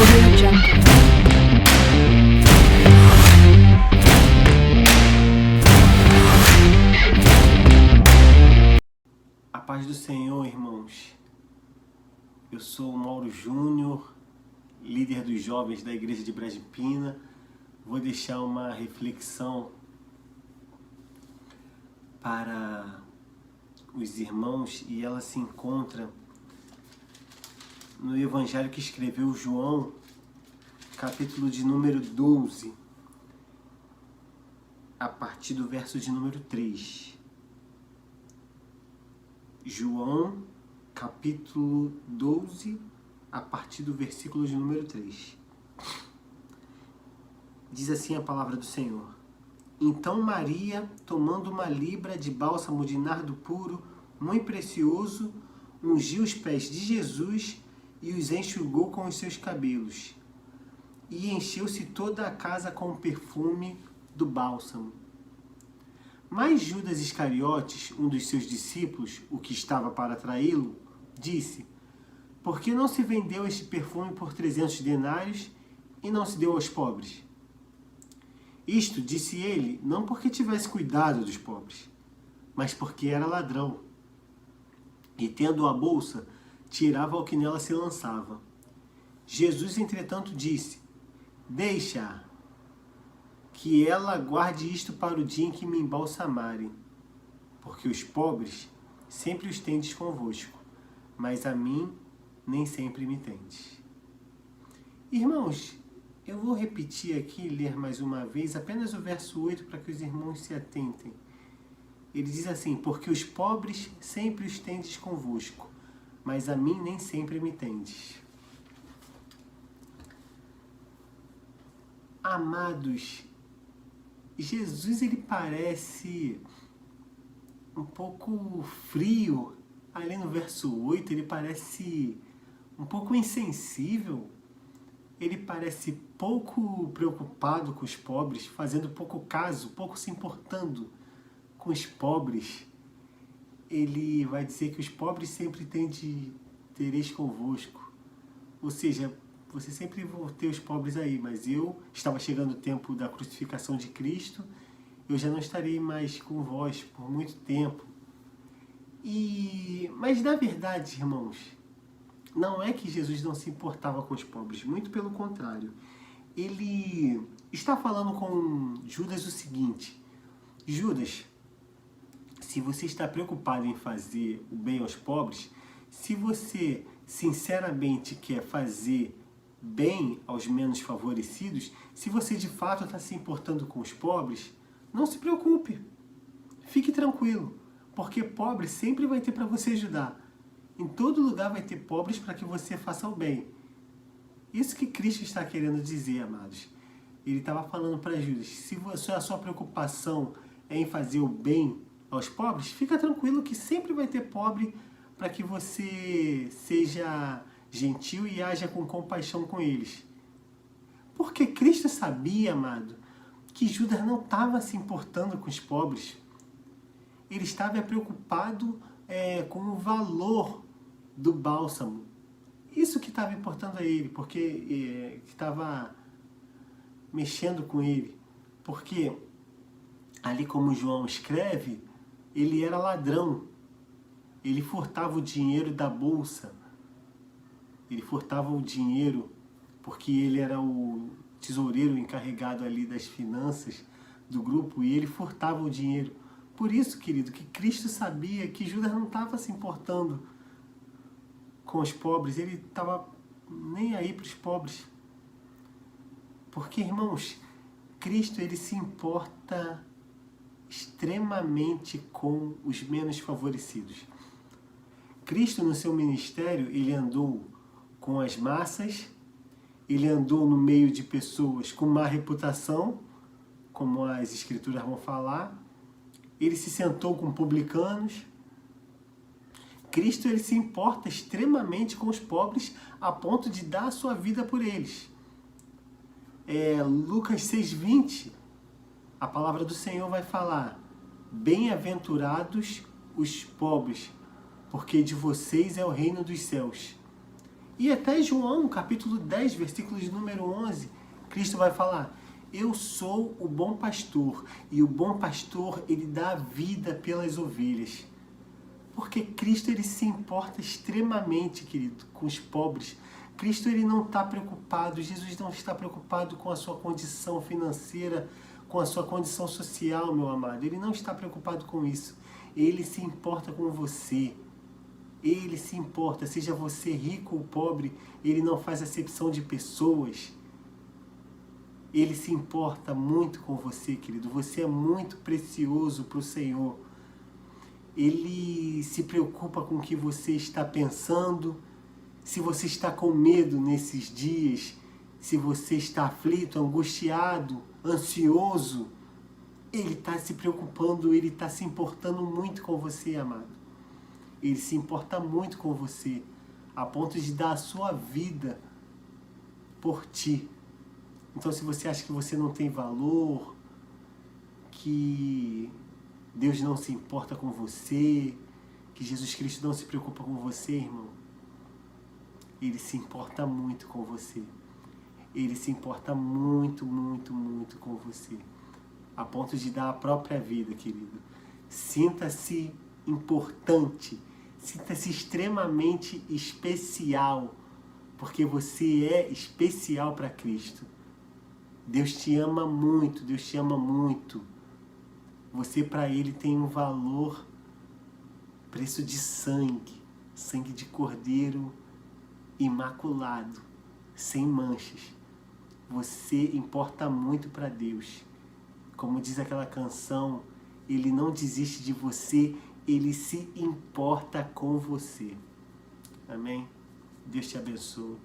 Audio Jungle. A paz do Senhor, irmãos. Eu sou o Mauro Júnior, líder dos jovens da Igreja de Brasília. Vou deixar uma reflexão para os irmãos e ela se encontra no Evangelho que escreveu João, capítulo de número 12, a partir do verso de número 3. João, capítulo 12, a partir do versículo de número 3. Diz assim a palavra do Senhor. Então Maria, tomando uma libra de bálsamo de nardo puro, muito precioso, ungiu os pés de Jesus e os enxugou com os seus cabelos. E encheu-se toda a casa com o perfume do bálsamo. Mas Judas Iscariotes, um dos seus discípulos, o que estava para traí-lo, disse: por que não se vendeu este perfume por 300 denários e não se deu aos pobres? Isto disse ele, não porque tivesse cuidado dos pobres, mas porque era ladrão. E tendo a bolsa, tirava o que nela se lançava. Jesus, entretanto, disse: deixa-a, que ela guarde isto para o dia em que me embalsamarem, porque os pobres sempre os tendes convosco, mas a mim nem sempre me tendes. Irmãos, eu vou repetir aqui, ler mais uma vez, apenas o verso 8 para que os irmãos se atentem. Ele diz assim: porque os pobres sempre os tendes convosco, mas a mim nem sempre me tendes. Amados, Jesus ele parece um pouco frio. Ali no verso 8, ele parece um pouco insensível. Ele parece pouco preocupado com os pobres, fazendo pouco caso, pouco se importando com os pobres. Ele vai dizer que os pobres sempre tereis convosco. Ou seja, você sempre vai ter os pobres aí, mas estava chegando o tempo da crucificação de Cristo, eu já não estarei mais com vós por muito tempo. Mas na verdade, irmãos, não é que Jesus não se importava com os pobres, muito pelo contrário. Ele está falando com Judas o seguinte: Judas, se você está preocupado em fazer o bem aos pobres, se você sinceramente quer fazer bem aos menos favorecidos, se você de fato está se importando com os pobres, não se preocupe, fique tranquilo, porque pobre sempre vai ter para você ajudar. Em todo lugar vai ter pobres para que você faça o bem. Isso que Cristo está querendo dizer, amados. Ele estava falando para Judas: se a sua preocupação é em fazer o bem aos pobres, fica tranquilo que sempre vai ter pobre para que você seja gentil e haja com compaixão com eles. Porque Cristo sabia, amado, que Judas não estava se importando com os pobres. Ele estava preocupado com o valor do bálsamo. Isso que estava importando a ele, porque estava mexendo com ele. Porque, ali como João escreve, ele era ladrão. Ele furtava o dinheiro da bolsa. Ele furtava o dinheiro porque ele era o tesoureiro encarregado ali das finanças do grupo e ele furtava o dinheiro. Por isso, querido, que Cristo sabia que Judas não estava se importando com os pobres, ele estava nem aí para os pobres. Porque, irmãos, Cristo ele se importa extremamente com os menos favorecidos. Cristo, no seu ministério, ele andou com as massas, ele andou no meio de pessoas com má reputação, como as escrituras vão falar. Ele se sentou com publicanos. Cristo ele se importa extremamente com os pobres a ponto de dar a sua vida por eles. Lucas 6,20, a palavra do Senhor vai falar: bem-aventurados os pobres, porque de vocês é o reino dos céus. E até João, capítulo 10, versículo de número 11, Cristo vai falar: eu sou o bom pastor, e o bom pastor, ele dá a vida pelas ovelhas. Porque Cristo, ele se importa extremamente, querido, com os pobres. Cristo, ele não está preocupado, Jesus não está preocupado com a sua condição financeira, com a sua condição social, meu amado. Ele não está preocupado com isso. Ele se importa com você. Ele se importa, seja você rico ou pobre, ele não faz acepção de pessoas. Ele se importa muito com você, querido. Você é muito precioso para o Senhor. Ele se preocupa com o que você está pensando, se você está com medo nesses dias, se você está aflito, angustiado, ansioso. Ele está se preocupando, ele está se importando muito com você, amado. Ele se importa muito com você, a ponto de dar a sua vida por ti. Então, se você acha que você não tem valor, que Deus não se importa com você, que Jesus Cristo não se preocupa com você, irmão, Ele se importa muito com você. Ele se importa muito, muito, muito com você. A ponto de dar a própria vida, querido. Sinta-se importante. Sinta-se extremamente especial. Porque você é especial para Cristo. Deus te ama muito, Deus te ama muito. Você para Ele tem um valor, preço de sangue, sangue de cordeiro imaculado, sem manchas. Você importa muito para Deus. Como diz aquela canção, Ele não desiste de você, Ele se importa com você. Amém? Deus te abençoe.